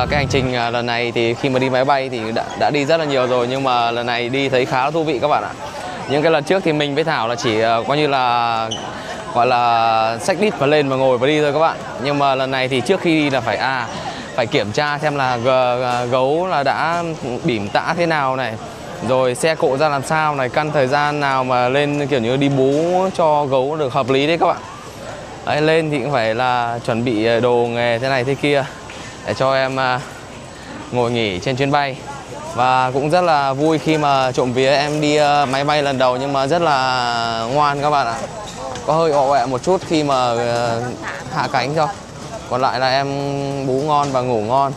Cái hành trình lần này thì khi mà đi máy bay thì đã đi rất là nhiều rồi, nhưng mà lần này đi thấy khá là thú vị các bạn ạ. Những cái lần trước thì mình với Thảo là chỉ coi như là gọi là xách đít và lên và ngồi và đi thôi các bạn. Nhưng mà lần này thì trước khi đi là phải kiểm tra xem là gấu là đã bỉm tã thế nào này, rồi xe cộ ra làm sao này, căn thời gian nào mà lên kiểu như đi bú cho gấu được hợp lý đấy các bạn. Đấy, lên thì cũng phải là chuẩn bị đồ nghề thế này thế kia để cho em ngồi nghỉ trên chuyến bay. Và cũng rất là vui khi mà trộm vía em đi máy bay lần đầu, nhưng mà rất là ngoan các bạn ạ. Có hơi ọ ẹ một chút khi mà hạ cánh thôi, còn lại là em bú ngon và ngủ ngon.